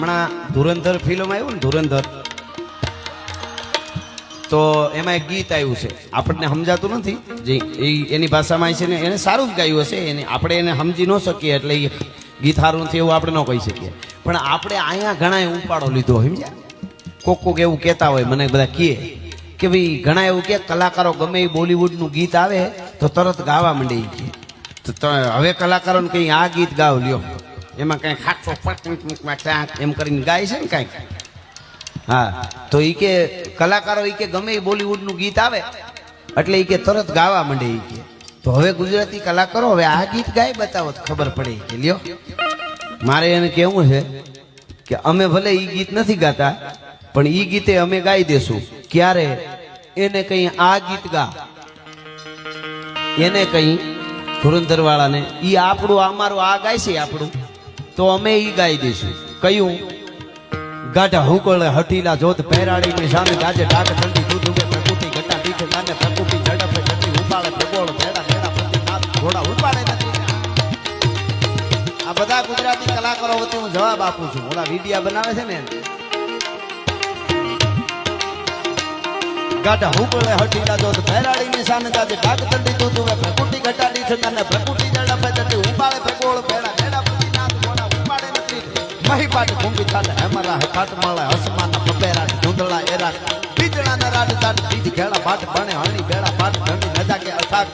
હમણાં ધુરંધર ફિલ્મ આવ્યું ને ધુરંધર, તો એમાં એક ગીત આવ્યું છે, આપણને સમજાતું નથી જે એની ભાષામાં છે ને, એને સારું જ ગાયું હશે, એને આપણે એને સમજી ન શકીએ એટલે એ ગીત સારું નથી એવું આપણે ન કહી શકીએ, પણ આપણે અહીંયા ઘણા ઉપાડો લીધો સમજ્યા. કોક એવું કહેતા હોય, મને બધા કહે કે ભાઈ ઘણા એવું કે કલાકારો ગમે એ બોલિવૂડનું ગીત આવે તો તરત ગાવા માંડે તો હવે કલાકારોને કંઈ આ ગીત ગાવ લ્યો, એમાં કઈ ખાટો એમ કરીને ગાય છે ને કાંઈક. હા, તો એ કે કલાકારો એ કે ગમે એ બોલિવૂડનું ગીત આવે એટલે એ કે તરત ગાવા માંડે એ કે. તો હવે ગુજરાતી કલાકારો હવે આ ગીત ગાય બતાવો તો ખબર પડે કે લ્યો. મારે એને કહેવું છે કે અમે ભલે એ ગીત નથી ગાતા પણ એ ગીતે અમે ગાઈ દેશું. ક્યારે? એને કઈ આ ગીત ગા, એને કઈ ધુરંધર વાળાને ઈ આપણું અમારું આ ગાય છે આપણું, તો અમે ઈ ગાઈ દઈશું. કયું? ગાઢા હુકળ હઠીલા જોત પહેરાડી ની સામે ગાજે ડાક ઠંડી દૂધ ઉગે પ્રકૃતિ ઘટા દીઠ નાને પ્રકૃતિ ઝડપે ઘટી ઉપાડે પ્રગોળ ભેડા ભેડા પ્રતિ નાથ ઘોડા ઉપાડે નથી. આ બધા ગુજરાતી કલાકારો વચ્ચે હું જવાબ આપું છું. ઓલા વિડિયા બનાવે છે ને, ગાઢા હુકળે હઠીલા જોત પહેરાડી ની સામે ગાજે ડાક ઠંડી દૂધ ઉગે પ્રકૃતિ ઘટા દીઠ નાને પ્રકૃતિ ઝડપે ઘટી ઉપાડે પ્રગોળ ભેડા ભેડા પ્રતિ નાથ ઘોડા ઉપાડે નથી. મહી પાટ ઘૂંગી થાટ હેમરા કાટ માળે હસમાના પપેરા ધૂંધળા એરા બીજણા ના રાડ તાટ બીજ ઘેડા પાટ બણે હણી બેડા પાટ ઘણી નજા કે અથાક